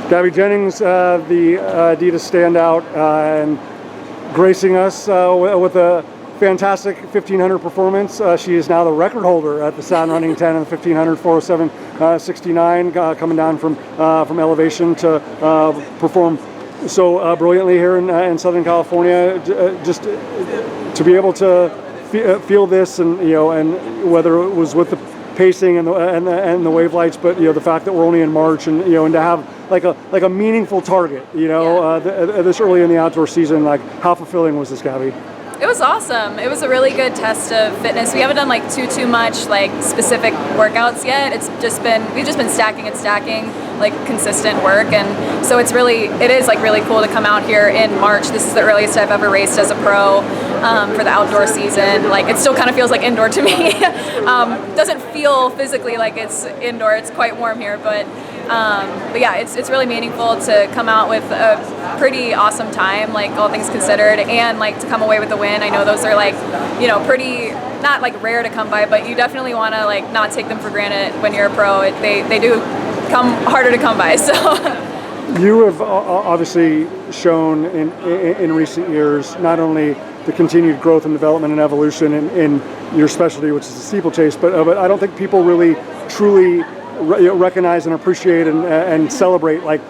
Gabbi Jennings, the Adidas standout, and gracing us with a fantastic 1500 performance. She is now the record holder at the Sound Running 10 and the 1500 407.69, coming down from elevation to perform so brilliantly here in Southern California. Just to be able to feel this, and and whether it was with the pacing and the wave lights, but the fact that we're only in March, and and to have like a meaningful target, this early in the outdoor season, like how fulfilling was this, Gabbi? It was awesome. It was a really good test of fitness. We haven't done like too much like specific workouts yet. We've just been stacking and stacking like consistent work, and so it is like really cool to come out here in March. This is the earliest I've ever raced as a pro for the outdoor season. Like it still kind of feels like indoor to me. Doesn't feel physically like it's indoor. It's quite warm here, but yeah, it's really meaningful to come out with a pretty awesome time, like all things considered, and like to come away with the win. I know those are like, pretty not like rare to come by, but you definitely want to like not take them for granted when you're a pro. They do come harder to come by. So you have obviously shown in recent years not only the continued growth and development and evolution in your specialty, which is the steeplechase, but I don't think people really truly recognize and appreciate and celebrate like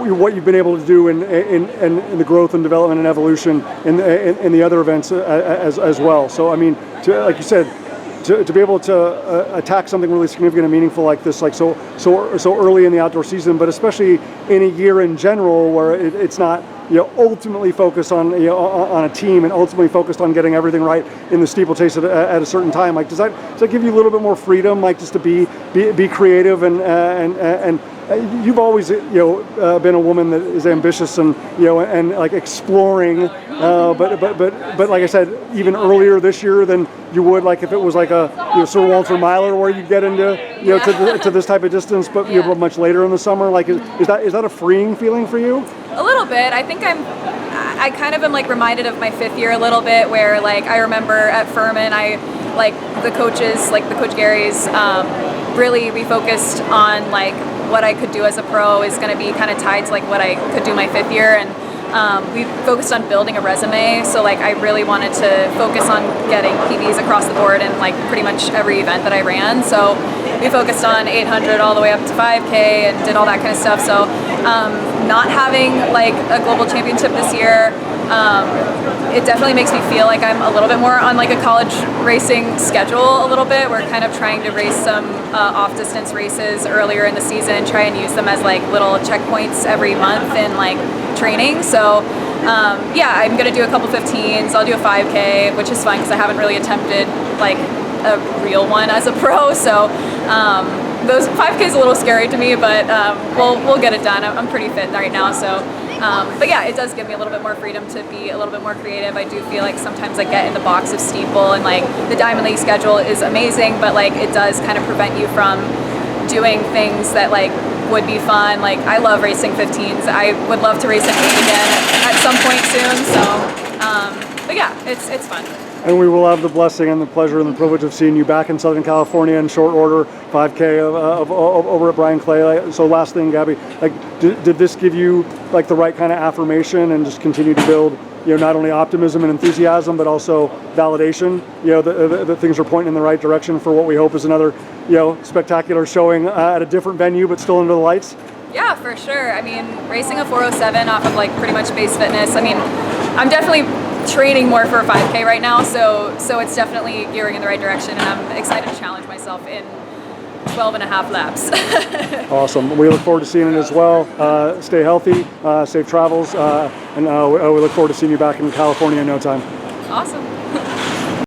what you've been able to do in the growth and development and evolution in the other events as well. So I mean, like you said, to be able to attack something really significant and meaningful like this, like so early in the outdoor season, but especially in a year in general where it's not ultimately focused on on a team and ultimately focused on getting everything right in the steeplechase at a certain time. Like does that give you a little bit more freedom, like just to be creative and you've always been a woman that is ambitious and and like exploring, but like I said, even earlier this year than you would like if it was like a Sir Walter Miler where you get into to this type of distance, but much later in the summer. Like is that a freeing feeling for you? A little bit. I think I kind of am like reminded of my fifth year a little bit, where like I remember at Furman, the coaches, like the Coach Gary's, really we focused on like what I could do as a pro is going to be kind of tied to like what I could do my fifth year, and we focused on building a resume. So like I really wanted to focus on getting PBs across the board in like pretty much every event that I ran. So we focused on 800 all the way up to 5K and did all that kind of stuff. So not having like a global championship this year, it definitely makes me feel like I'm a little bit more on like a college racing schedule a little bit. We're kind of trying to race some off-distance races earlier in the season, try and use them as like little checkpoints every month in like training. So yeah, I'm gonna do a couple 15s. I'll do a 5K, which is fun because I haven't really attempted like a real one as a pro. So those 5K is a little scary to me, but we'll get it done. I'm pretty fit right now, so. But yeah, it does give me a little bit more freedom to be a little bit more creative. I do feel like sometimes I get in the box of steeple, and like the Diamond League schedule is amazing, but like it does kind of prevent you from doing things that like would be fun. Like I love racing 15s. I would love to race an 8 again at some point soon. So, but yeah, it's fun. And we will have the blessing and the pleasure and the privilege of seeing you back in Southern California in short order, 5K over at Brian Clay. So last thing, Gabbi, like, did this give you like the right kind of affirmation and just continue to build, not only optimism and enthusiasm, but also validation, that things are pointing in the right direction for what we hope is another, spectacular showing at a different venue, but still under the lights? Yeah, for sure. I mean, racing a 407 off of like pretty much base fitness. I mean, I'm definitely training more for a 5K right now, so it's definitely gearing in the right direction, and I'm excited to challenge myself in 12 and a half laps. Awesome. We look forward to seeing it as well. Stay healthy, safe travels, and we look forward to seeing you back in California in no time. Awesome.